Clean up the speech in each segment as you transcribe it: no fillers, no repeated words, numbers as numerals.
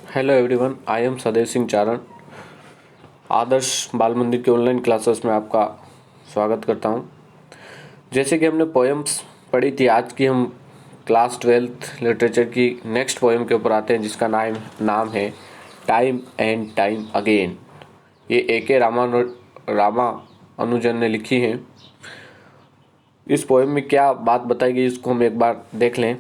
Hello everyone, I am सदैव सिंह चारण। आदर्श बाल मंदिर के ऑनलाइन क्लासेस में आपका स्वागत करता हूं। जैसे कि हमने पोएम्स पढ़ी थी, आज की हम क्लास 12th लिटरेचर की नेक्स्ट पोएम के ऊपर आते हैं, जिसका नाम है टाइम एंड टाइम अगेन। ये ए.के. रामानुजन ने लिखी है। इस पोएम में क्या बात बताई गई, इसको हम एक बार देख लें।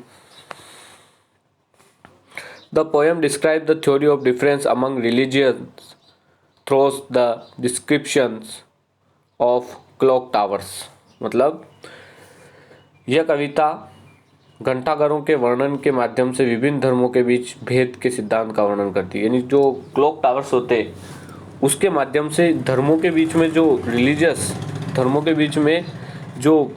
The poem describes the theory of difference among religions through the descriptions of clock towers। मतलब यह कविता घंटाघरों के वर्णन के माध्यम से विभिन्न धर्मों के बीच भेद के सिद्धांत का वर्णन करती है। यानी जो क्लॉक टावर्स होते हैं उसके माध्यम से धर्मों के बीच में, जो रिलीजियस धर्मों के बीच में जो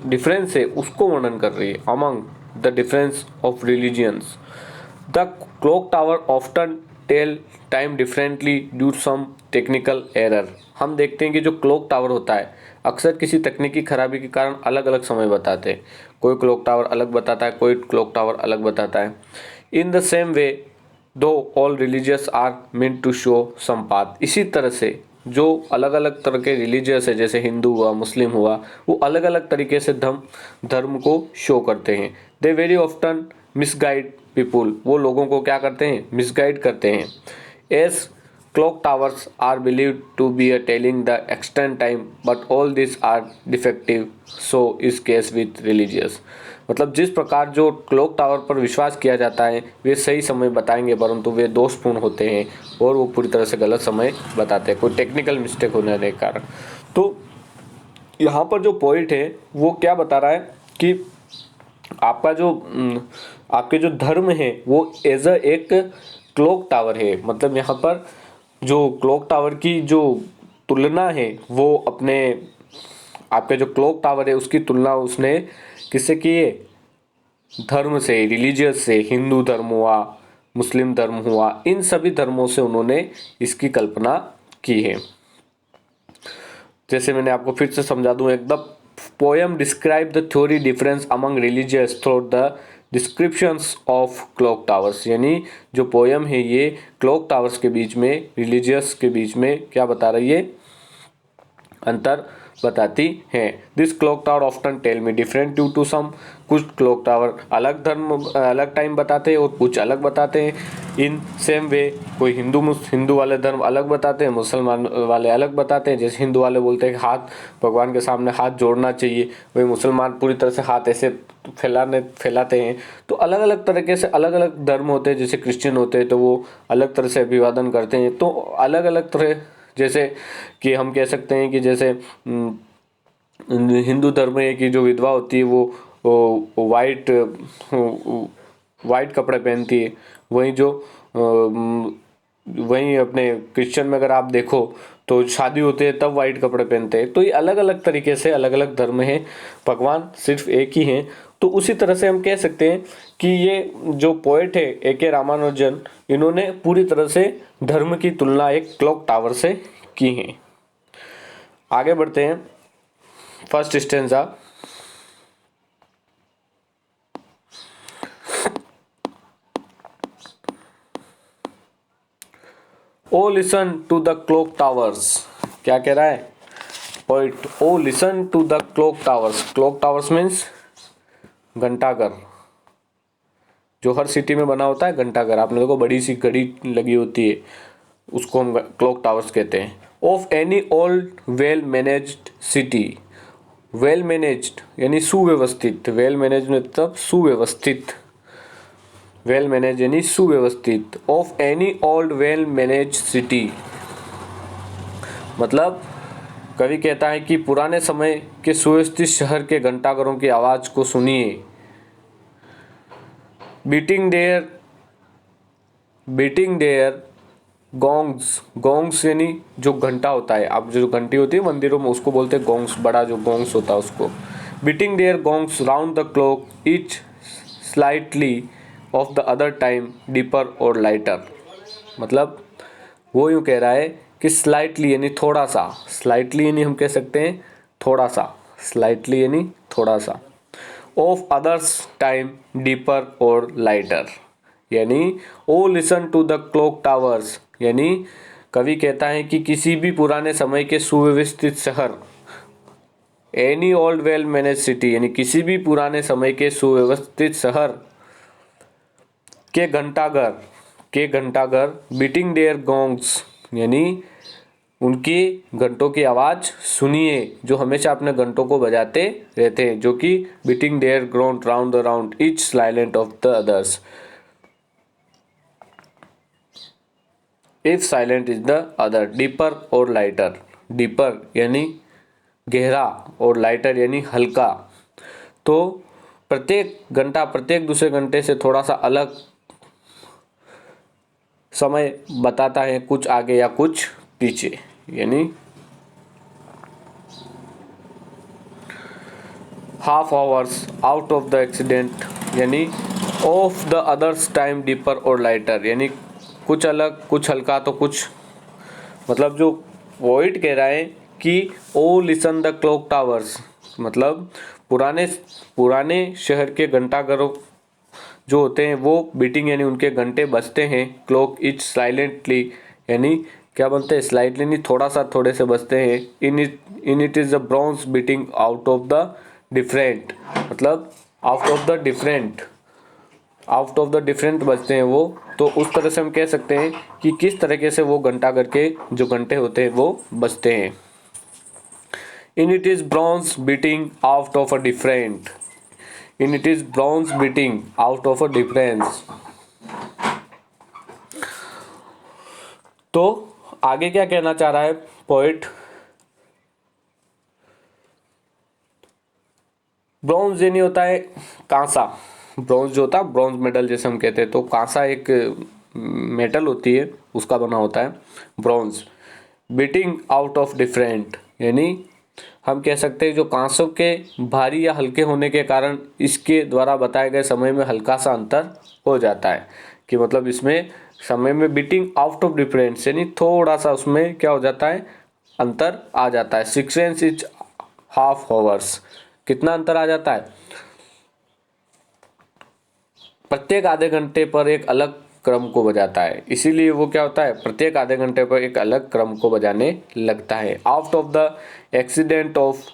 डिफरेंस है उसको वर्णन कर रही है। Among the difference of religions the clock tower often tell time differently due to some technical error. हम देखते हैं कि जो क्लॉक टावर होता है अक्सर किसी तकनीकी खराबी के कारण अलग अलग समय बताते हैं। कोई क्लॉक टावर अलग बताता है, कोई क्लॉक टावर अलग बताता है। In the same way though all religious are meant to show some path. इसी तरह से जो अलग अलग तरह के रिलीजियस है, जैसे हिंदू हुआ, मुस्लिम हुआ, वो अलग अलग तरीके से धर्म को शो करते हैं। They very often misguide people. वो लोगों को क्या करते हैं, मिसगाइड करते हैं। As clock towers are believed to be a telling the extend time but all this are defective, so is case with religious. मतलब जिस प्रकार जो क्लॉक टावर पर विश्वास किया जाता है वे सही समय बताएंगे, परंतु वे दोषपूर्ण होते हैं और वो पूरी तरह से गलत समय बताते हैं, कोई टेक्निकल मिस्टेक होने के कारण। तो यहाँ पर जो पॉइंट है वो क्या बता रहा है कि आपका जो आपके जो धर्म है वो एज अ एक क्लॉक टावर है। मतलब यहाँ पर जो क्लॉक टावर की जो तुलना है वो अपने आपके जो क्लॉक टावर है उसकी तुलना उसने किससे की है, धर्म से, रिलीजियस से। हिंदू धर्म हुआ, मुस्लिम धर्म हुआ, इन सभी धर्मों से उन्होंने इसकी कल्पना की है। जैसे मैंने आपको फिर से समझा दूं, एकदम poem describe the theory difference among religious through the descriptions of clock towers. यानी जो पोएम है ये क्लॉक टावर्स के बीच में, रिलीजियस के बीच में क्या बता रही है, अंतर बताती हैं। This clock tower often tell me different due to some. कुछ क्लॉक टावर अलग टाइम बताते हैं और कुछ अलग बताते हैं। इन सेम वे कोई हिंदू वाले धर्म अलग बताते हैं, मुसलमान वाले अलग बताते हैं। जैसे हिंदू वाले बोलते हैं कि हाथ भगवान के सामने हाथ जोड़ना चाहिए, वही मुसलमान पूरी तरह से हाथ ऐसे फैलाते हैं। तो अलग अलग तरीके से अलग अलग धर्म होते हैं। जैसे क्रिश्चियन होते हैं तो वो अलग तरह से अभिवादन करते हैं। तो अलग अलग तरह, जैसे कि हम कह सकते हैं कि जैसे हिंदू धर्म है कि जो विधवा होती है वो वाइट कपड़े पहनती है। वहीं जो वहीं अपने क्रिश्चियन में अगर आप देखो तो शादी होती है तब वाइट कपड़े पहनते हैं। तो ये अलग अलग तरीके से अलग अलग धर्म हैं, भगवान सिर्फ एक ही हैं। तो उसी तरह से हम कह सकते हैं कि ये जो पोएट है ए.के. रामानुजन, इन्होंने पूरी तरह से धर्म की तुलना एक क्लॉक टावर से की है। आगे बढ़ते हैं। First stanza. O listen to the clock towers. क्या कह रहा है poet? O listen to the clock towers. Clock towers means घंटाघर, जो हर सिटी में बना होता है घंटाघर। आपने देखो बड़ी सी घड़ी लगी होती है, उसको हम क्लॉक टावर्स कहते हैं। Of any old well managed city. Well managed यानी सुव्यवस्थित, वेल मैनेज मतलब सुव्यवस्थित, वेल मैनेज यानी सुव्यवस्थित। Of any old well manage city मतलब कवि कहता है कि पुराने समय के सुव्यवस्थित शहर के घंटाघरों की आवाज को सुनिए। Beating their गोंग्स। गोंग्स यानी जो घंटा होता है, आप जो घंटी होती है मंदिरों में उसको बोलते हैं गोंग्स, बड़ा जो गोंग्स होता है उसको। Beating their gongs round the clock each slightly of the other time deeper or lighter. मतलब वो यूँ कह रहा है कि स्लाइटली यानी थोड़ा सा, स्लाइटली यानी हम कह सकते हैं थोड़ा सा, स्लाइटली यानी थोड़ा सा, of others time deeper or lighter यानी O listen to the clock towers, यानी कवि कहता है कि किसी भी पुराने समय के सुव्यवस्थित शहर, any old well manage city, यानी किसी भी पुराने समय के सुव्यवस्थित शहर के घंटाघर बीटिंग देयर गोंग्स, यानी उनकी घंटों की आवाज़ सुनिए जो हमेशा अपने घंटों को बजाते रहते हैं, जो कि beating their ground round around each silent of the others, if silent is the other, deeper or lighter, deeper यानी गहरा और लाइटर यानी हल्का। तो प्रत्येक घंटा प्रत्येक दूसरे घंटे से थोड़ा सा अलग समय बताता है, कुछ आगे या कुछ पीछे, यानी half hours out of the accident, यानी of the others time deeper or lighter, यानी कुछ अलग कुछ हल्का तो कुछ, मतलब जो पोइट कह रहा है कि ओ लिसन द क्लॉक टावर्स, मतलब पुराने शहर के घंटाघरों जो होते हैं वो बीटिंग यानी उनके घंटे बजते हैं, क्लॉक इच साइलेंटली, यानी क्या बनते हैं स्लाइटली नहीं थोड़ा सा थोड़े से बजते हैं, in it is the bronze beating out of the different, मतलब आउट ऑफ द डिफरेंट बजते हैं वो। तो उस तरह से हम कह सकते हैं कि किस तरीके से वो घंटाघर के जो घंटे होते हैं वो बजते हैं। In it is bronze beating out of a different, in it is bronze beating out of a difference. तो आगे क्या कहना चाह रहा है पोइट, ब्रॉन्ज यानी होता है कांसा, ब्रॉन्ज जो होता है ब्रॉन्ज मेडल जैसे हम कहते हैं, तो कांसा एक मेटल होती है उसका बना होता है bronze. Beating out of different, यानी हम कह सकते हैं जो कांसों के भारी या हल्के होने के कारण इसके द्वारा बताए गए समय में हल्का सा अंतर हो जाता है, कि मतलब इसमें समय में बीटिंग आउट ऑफ डिफरेंस यानी थोड़ा सा उसमें क्या हो जाता है अंतर आ जाता है। सीक्वेंस इज हाफ आवर्स, कितना अंतर आ जाता है, प्रत्येक आधे घंटे पर एक अलग क्रम को बजाता है, इसीलिए वो क्या होता है प्रत्येक आधे घंटे पर एक अलग क्रम को बजाने लगता है। Out of the accident of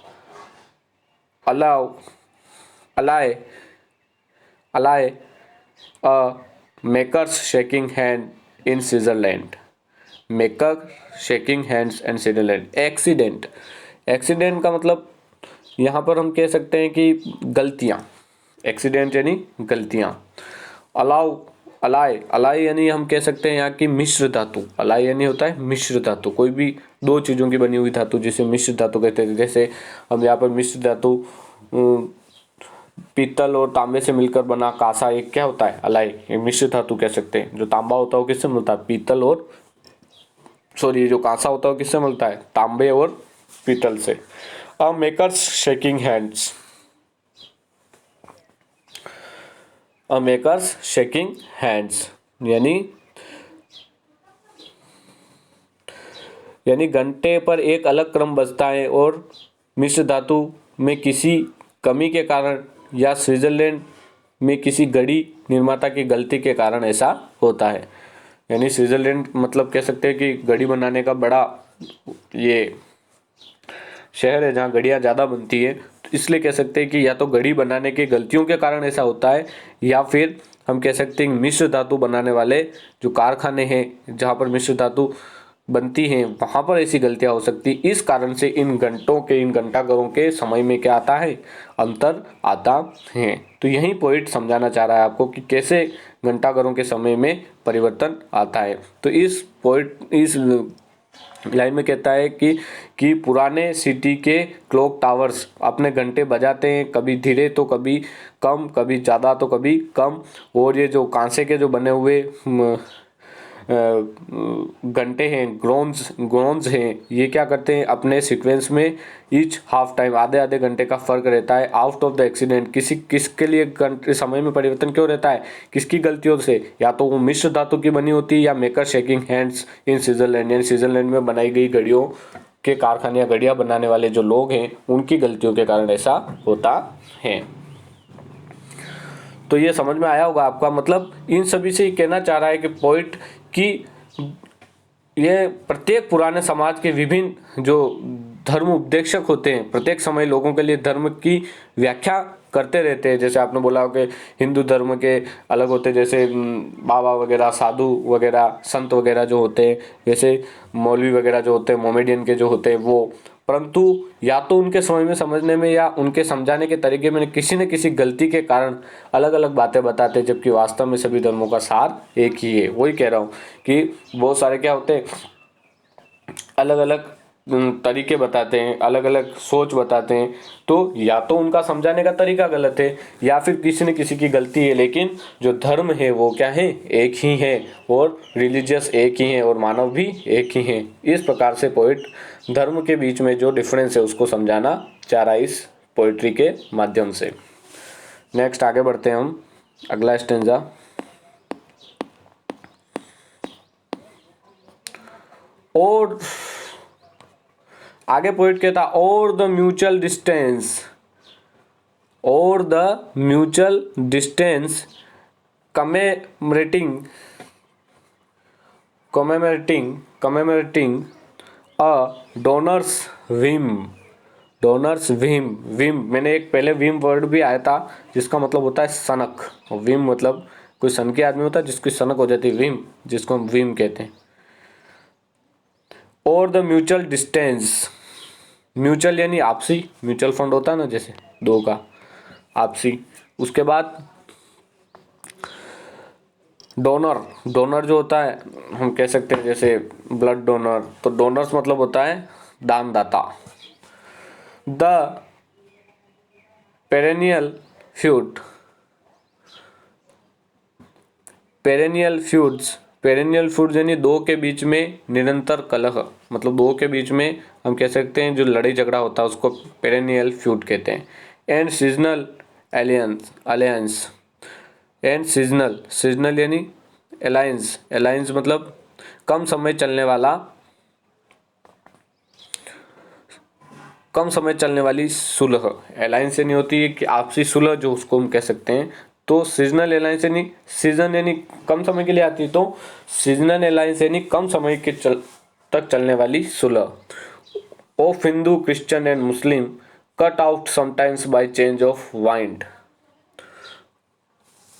alloy alloy alloy a makers shaking hand in Switzerland, maker shaking hands and Switzerland. Accident का मतलब यहाँ पर हम कह सकते हैं कि गलतियाँ, एक्सीडेंट यानी गलतियाँ। अलाई यानी हम कह सकते हैं यहाँ की मिश्र धातु, अलाई यानी होता है मिश्र धातु, कोई भी दो चीज़ों की बनी हुई धातु जिसे मिश्र धातु कहते हैं। जैसे हम यहाँ पर मिश्र धातु पीतल और तांबे से मिलकर बना कांसा, एक क्या होता है अलाई, एक मिश्र धातु कह सकते हैं। जो तांबा होता है वो किससे मिलता है पीतल और जो कांसा होता है वो किससे मिलता है तांबे और पीतल से। अ मेकर्स शेकिंग हैंड्स, अ मेकर्स शेकिंग हैंड्स यानी घंटे पर एक अलग क्रम बजता है और मिश्र धातु में किसी कमी के कारण या स्विट्जरलैंड में किसी घड़ी निर्माता की गलती के कारण ऐसा होता है। यानी स्विट्जरलैंड मतलब कह सकते हैं कि घड़ी बनाने का बड़ा ये शहर है जहाँ घड़ियाँ ज़्यादा बनती है, तो इसलिए कह सकते हैं कि या तो घड़ी बनाने की गलतियों के कारण ऐसा होता है, या फिर हम कह सकते हैं मिश्र धातु बनाने वाले जो कारखाने हैं जहाँ पर मिश्र धातु बनती हैं वहाँ पर ऐसी गलतियाँ हो सकती। इस कारण से इन घंटाघरों के समय में क्या आता है अंतर आता है। तो यही पॉइंट समझाना चाह रहा है आपको कि कैसे घंटाघरों के समय में परिवर्तन आता है। तो इस लाइन में कहता है कि पुराने सिटी के क्लॉक टावर्स अपने घंटे बजाते हैं, कभी धीरे तो कभी कम, कभी ज़्यादा तो कभी कम। और ये जो कांसे के जो बने हुए घंटे हैं ग्रोन्स हैं, ये क्या करते हैं अपने सीक्वेंस में ईच हाफ टाइम आधे आधे घंटे का फर्क रहता है। आउट ऑफ द एक्सीडेंट किसके लिए घंटे समय में परिवर्तन क्यों रहता है, किसकी गलतियों से, या तो वो मिश्र धातु की बनी होती है या maker shaking hands in Switzerland, यानी स्विट्जरलैंड में बनाई गई घड़ियों के कारखाने या घड़ियाँ बनाने वाले जो लोग हैं उनकी गलतियों के कारण ऐसा होता है। तो ये समझ में आया होगा आपका। मतलब इन सभी से ये कहना चाह रहा है कि पोइट की ये प्रत्येक पुराने समाज के विभिन्न जो धर्म उपदेशक होते हैं, प्रत्येक समय लोगों के लिए धर्म की व्याख्या करते रहते हैं। जैसे आपने बोला कि हिंदू धर्म के अलग होते हैं, जैसे बाबा वगैरह, साधु वगैरह, संत वगैरह जो होते हैं, वैसे मौलवी वगैरह जो होते हैं, मोमेडियन के जो होते हैं वो। परंतु या तो उनके समय में समझने में या उनके समझाने के तरीके में किसी न किसी गलती के कारण अलग अलग बातें बताते हैं, जबकि वास्तव में सभी धर्मों का सार एक ही है। वही कह रहा हूँ कि बहुत सारे क्या होते हैं, अलग अलग तरीके बताते हैं, अलग अलग सोच बताते हैं। तो या तो उनका समझाने का तरीका गलत है या फिर किसी न किसी की गलती है, लेकिन जो धर्म है वो क्या है, एक ही है, और रिलीजियस एक ही है, और मानव भी एक ही है। इस प्रकार से पोइट धर्म के बीच में जो डिफरेंस है उसको समझाना चाह रहा है इस पोइट्री के माध्यम से। नेक्स्ट आगे बढ़ते हैं हम, अगला स्टेंजा। और आगे पोइट कहता, और the mutual distance commemorating a donors Vim, मैंने एक पहले विम वर्ड भी आया था जिसका मतलब होता है सनक। विम मतलब कोई सन के आदमी होता है जिसकी सनक हो जाती है, विम, जिसको हम विम कहते हैं। और द म्यूचुअल डिस्टेंस, म्यूचुअल यानी आपसी, म्यूचुअल फंड होता है ना जैसे दो का, आपसी। उसके बाद डोनर जो होता है हम कह सकते हैं जैसे ब्लड डोनर, तो डोनर्स मतलब होता है दानदाता। द पेरेनियल फ्यूड्स यानी दो के बीच में निरंतर कलह, मतलब दो के बीच में हम कह सकते हैं जो लड़ाई झगड़ा होता है उसको पेरेनियल फ्यूड कहते हैं। And seasonal alliance and seasonal यानी अलायंस मतलब कम समय चलने वाली सुलह। अलायंस यानी होती है कि आपसी सुलह जो उसको हम कह सकते हैं। तो सीजनल अलायंस यानी सीजन यानी कम समय के लिए आती है, तो सीजनल अलायंस यानी कम समय के तक चलने वाली सुलह। Of Hindu, Christian and Muslim cut out sometimes by change of wind.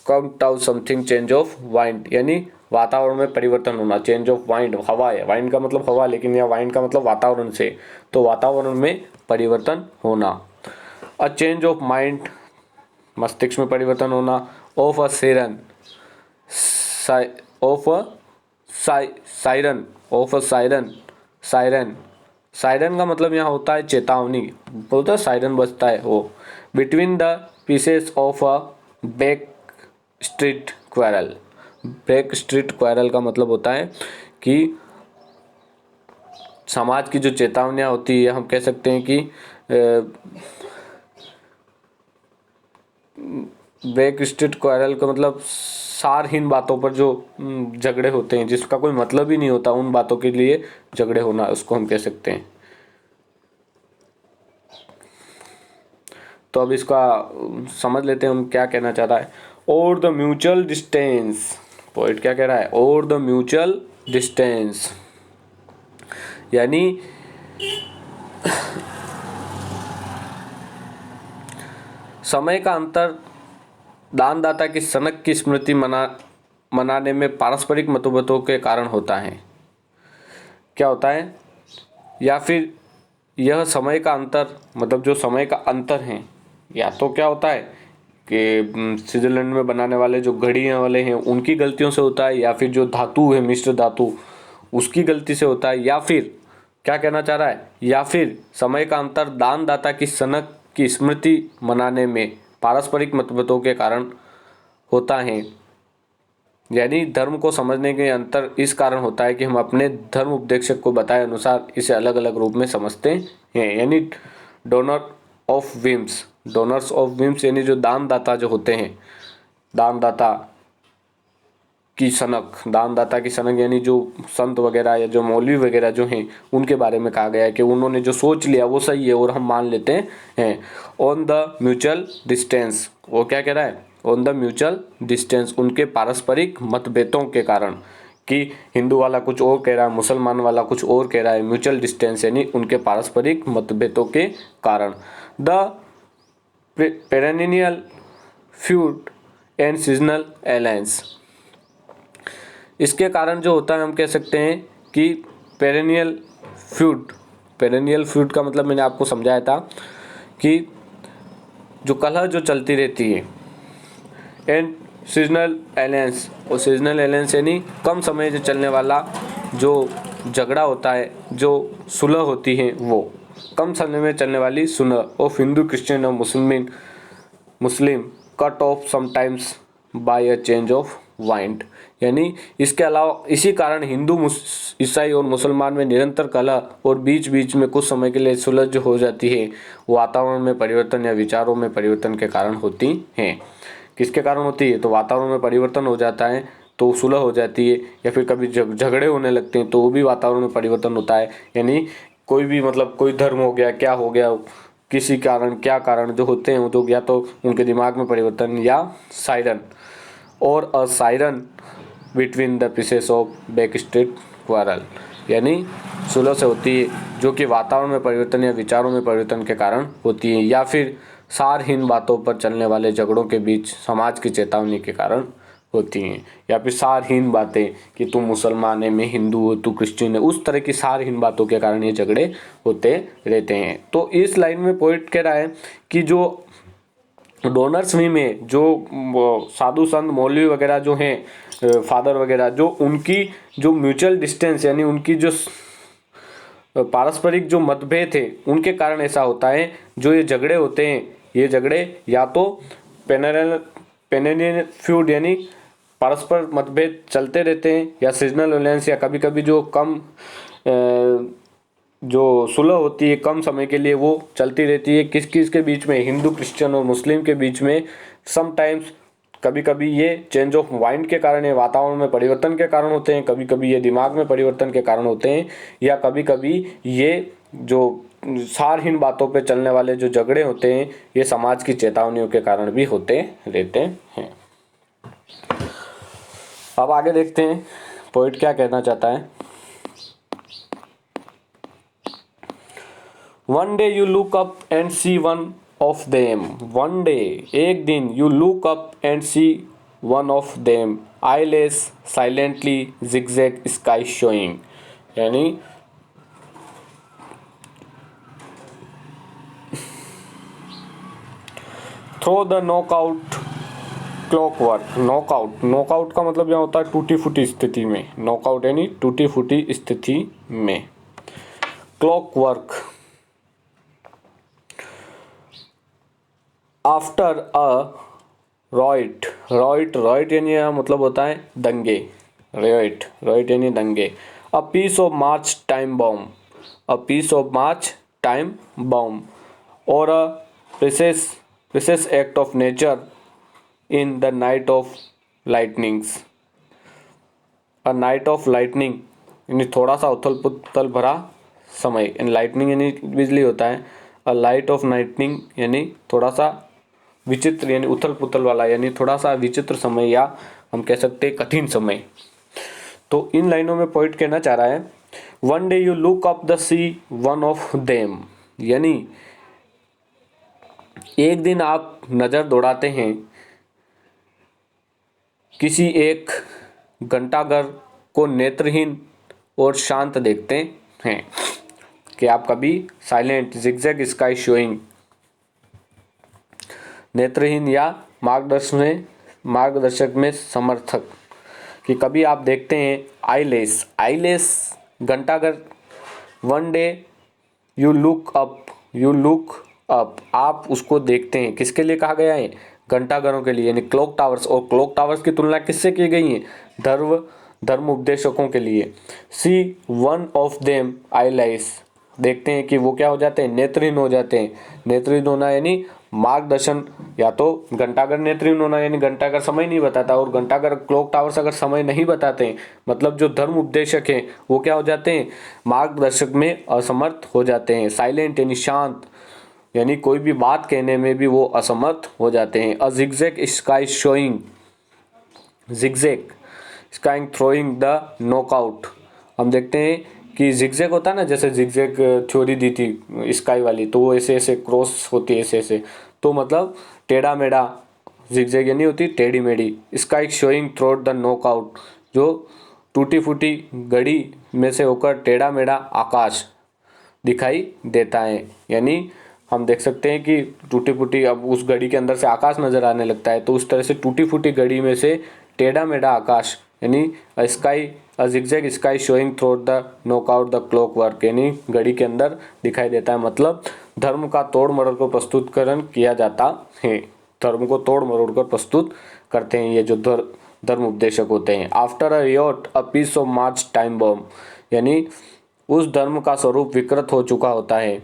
Change of wind यानी वातावरण में परिवर्तन होना। चेंज ऑफ वाइंड, हवा है, वाइंड का मतलब हवा, लेकिन यह वाइंड का मतलब वातावरण से, तो वातावरण में परिवर्तन होना। अ चेंज ऑफ माइंड, मस्तिष्क में परिवर्तन होना। ऑफ अ सायरन का मतलब यहाँ होता है चेतावनी, बोलता है सायरन बजता है वो। Between the pieces of a back street quarrel का मतलब होता है कि समाज की जो चेतावनियाँ होती है, हम कह सकते हैं कि बैक स्ट्रीट क्वारल का मतलब सारहीन बातों पर जो झगड़े होते हैं, जिसका कोई मतलब ही नहीं होता, उन बातों के लिए झगड़े होना, उसको हम कह सकते हैं। तो अब इसका समझ लेते हैं हम क्या कहना चाह रहा है। और द म्यूचुअल डिस्टेंस, पोइट क्या कह रहा है, और द म्यूचुअल डिस्टेंस यानी समय का अंतर दानदाता की सनक की स्मृति मनाने में पारस्परिक मतभेदों के कारण होता है। क्या होता है, या फिर यह समय का अंतर, मतलब जो समय का अंतर है, या तो क्या होता है कि स्विट्जरलैंड में बनाने वाले जो घड़ियाँ वाले हैं उनकी गलतियों से होता है, या फिर जो धातु है, मिश्र धातु, उसकी गलती से होता है, या फिर क्या कहना चाह रहा है, या फिर समय का अंतर दानदाता की सनक की स्मृति मनाने में पारस्परिक मतभेदों के कारण होता है। यानी धर्म को समझने के अंतर इस कारण होता है कि हम अपने धर्म उपदेशक को बताए अनुसार इसे अलग अलग रूप में समझते हैं। यानी डोनर्स ऑफ विम्स यानी जो दानदाता जो होते हैं, दानदाता की सनक यानी जो संत वगैरह या जो मौलवी वगैरह जो हैं उनके बारे में कहा गया है कि उन्होंने जो सोच लिया वो सही है और हम मान लेते हैं। ऑन द म्यूचुअल डिस्टेंस, वो क्या कह रहा है ऑन द म्यूचुअल डिस्टेंस, उनके पारस्परिक मतभेदों के कारण, कि हिंदू वाला कुछ और कह रहा है, मुसलमान वाला कुछ और कह रहा है, म्यूचुअल डिस्टेंस यानी उनके पारस्परिक मतभेदों के कारण। The perennial feud and seasonal alliance, इसके कारण जो होता है हम कह सकते हैं कि पेरेनियल फ्यूड का मतलब मैंने आपको समझाया था कि जो कलह जो चलती रहती है, एंड सीजनल अलायंस, और सीजनल अलायंस यानी कम समय से चलने वाला जो झगड़ा होता है, जो सुलह होती है, वो कम समय में चलने वाली सुलह ऑफ हिंदू क्रिश्चियन और Muslim cut off sometimes by a change of wind, यानी इसके अलावा इसी कारण हिंदू ईसाई और मुसलमान में निरंतर कलह और बीच बीच में कुछ समय के लिए सुलह जो हो जाती है, वातावरण में परिवर्तन या विचारों में परिवर्तन के कारण होती हैं। किसके कारण होती है? तो वातावरण में परिवर्तन हो जाता है तो सुलह हो जाती है, या फिर कभी झगड़े होने लगते हैं तो वो भी वातावरण में परिवर्तन होता है। यानी कोई भी मतलब कोई धर्म हो गया, क्या हो गया, किसी कारण क्या कारण जो होते हैं वो तो या तो उनके दिमाग में परिवर्तन या सायरन और a siren between the pieces of back street quarrel, यानी सुलह से होती है जो कि वातावरण में परिवर्तन या विचारों में परिवर्तन के कारण होती है, या फिर सारहीन बातों पर चलने वाले झगड़ों के बीच समाज की चेतावनी के कारण होती हैं, या फिर सारहीन बातें कि तू मुसलमान है, मैं हिंदू हूँ, तू क्रिश्चियन है, उस तरह की सारहीन बातों के कारण ये झगड़े होते रहते हैं। तो इस लाइन में पोइट कह रहा है कि जो डोनर्स में जो साधु संत मौलवी वगैरह जो हैं, फादर वगैरह, जो उनकी जो म्यूचुअल डिस्टेंस यानी उनकी जो पारस्परिक जो मतभेद थे उनके कारण ऐसा होता है। जो ये झगड़े होते हैं, ये झगड़े या तो पेरेनियल फ्यूड यानी परस्पर मतभेद चलते रहते हैं, या सीजनल अलायंस, या कभी कभी जो कम जो सुलह होती है कम समय के लिए वो चलती रहती है। किस किस के बीच में? हिंदू क्रिश्चियन और मुस्लिम के बीच में। समटाइम्स कभी कभी ये चेंज ऑफ माइंड के कारण है, वातावरण में परिवर्तन के कारण होते हैं, कभी कभी ये दिमाग में परिवर्तन के कारण होते हैं, या कभी कभी ये जो सारहीन बातों पे चलने वाले जो झगड़े होते हैं ये समाज की चेतावनियों के कारण भी होते रहते हैं। अब आगे देखते हैं पोइट क्या कहना चाहता है। One day you look up and see one of them, one day एक दिन, you look up and see one of them, eyeless silently zigzag sky showing, यानी through the knockout clockwork. Knockout का मतलब यहाँ होता है टूटी फूटी स्थिति में, नॉकआउट यानी टूटी फूटी स्थिति में। क्लॉकवर्क आफ्टर अ रॉइट यानी यहाँ मतलब होता है दंगे, रॉइट यानी दंगे। A piece of march time bomb, a piece of march time bomb, और a precious act of nature in the night of lightnings. A night of lightning यानी थोड़ा सा उथल पुथल भरा समय, यानी लाइटनिंग यानी बिजली होता है, अ लाइट ऑफ लाइटनिंग यानी थोड़ा सा विचित्र यानी उथल पुथल वाला, यानी थोड़ा सा विचित्र समय, या हम कह सकते हैं कठिन समय। तो इन लाइनों में पॉइंट कहना चाह रहा है one day you look up the sea one of them, यानी एक दिन आप नज़र दौड़ाते हैं किसी एक घंटाघर को नेत्रहीन और शांत देखते हैं, कि आप कभी साइलेंट जिगजैग स्काई शोइंग, नेत्रहीन या मार्गदर्शक में समर्थक, कि कभी आप देखते हैं eyeless Ghantaghar. One day you look up आप उसको देखते हैं, किसके लिए कहा गया है? घंटाघरों के लिए, यानी क्लॉक टावर्स। और क्लॉक टावर्स की तुलना किससे की गई है? धर्म उपदेशकों के लिए। सी वन ऑफ देम आईलाइस, देखते हैं कि वो क्या हो जाते हैं? नेत्रहीन हो जाते हैं। नेत्रहीन होना यानी मार्गदर्शन, या तो घंटाघर नेत्रहीन होना यानी घंटाघर समय नहीं बताता, और घंटाघर क्लॉक टावर्स अगर समय नहीं बताते हैं मतलब जो धर्म उपदेशक हैं वो क्या हो जाते हैं? मार्गदर्शक में असमर्थ हो जाते हैं। साइलेंट यानी शांत, यानी कोई भी बात कहने में भी वो असमर्थ हो जाते हैं। A zigzag sky showing zigzag skying throwing the knockout. हम देखते हैं कि जिगजैग होता है ना, जैसे जिगजैग थ्योरी दी थी स्काई वाली, तो वो ऐसे ऐसे क्रॉस होती है ऐसे ऐसे, तो मतलब टेढ़ा मेढ़ा। जिगजैग यानी होती टेढ़ी मेढ़ी। Sky showing throat the knockout, जो टूटी फूटी घड़ी में से होकर टेढ़ा मेढ़ा आकाश दिखाई देता है। यानी हम देख सकते हैं कि टूटी फूटी, अब उस घड़ी के अंदर से आकाश नजर आने लगता है, तो उस तरह से टूटी फूटी घड़ी में से टेढ़ा मेढ़ा आकाश, यानी a zigzag sky showing throat the knockout the clock work, यानी घड़ी के अंदर दिखाई देता है। मतलब धर्म का तोड़ मरोड़ कर प्रस्तुतकरण किया जाता है। धर्म को तोड़ मरोड़ कर प्रस्तुत करते हैं ये जो धर्म उपदेशक होते हैं। After a riot a piece of march time bomb, यानी उस धर्म का स्वरूप विकृत हो चुका होता है।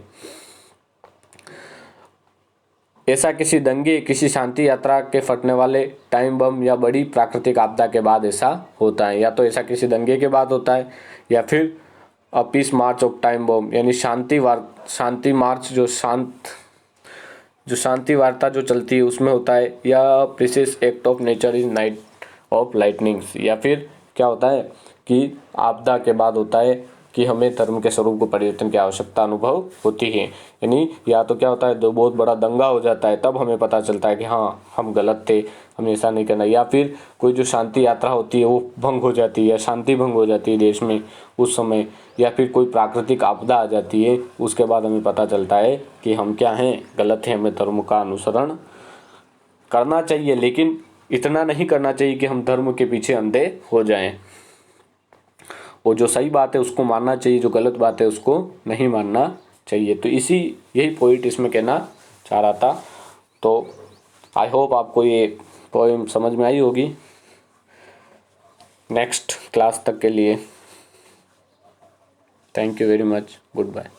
ऐसा किसी दंगे, किसी शांति यात्रा के फटने वाले टाइम बम या बड़ी प्राकृतिक आपदा के बाद ऐसा होता है। या तो ऐसा किसी दंगे के बाद होता है, या फिर a peace march of time bomb, यानी शांति मार्च जो शांति वार्ता जो चलती है उसमें होता है, या precious act of nature is night of lightnings, या फिर क्या होता है कि आपदा के बाद होता है कि हमें धर्म के स्वरूप को परिवर्तन की आवश्यकता अनुभव होती है। यानी या तो क्या होता है, दो बहुत बड़ा दंगा हो जाता है, तब हमें पता चलता है कि हाँ हम गलत थे, हमें ऐसा नहीं करना। या फिर कोई जो शांति यात्रा होती है वो भंग हो जाती है, या शांति भंग हो जाती है देश में उस समय, या फिर कोई प्राकृतिक आपदा आ जाती है, उसके बाद हमें पता चलता है कि हम क्या हैं, गलत हैं, हमें धर्म का अनुसरण करना चाहिए, लेकिन इतना नहीं करना चाहिए कि हम धर्म के पीछे अंधे हो जाएं। और जो सही बात है उसको मानना चाहिए, जो गलत बात है उसको नहीं मानना चाहिए। तो यही पॉइंट इसमें कहना चाह रहा था। तो आई होप आपको ये पोएम समझ में आई होगी। नेक्स्ट क्लास तक के लिए thank you very much, good bye.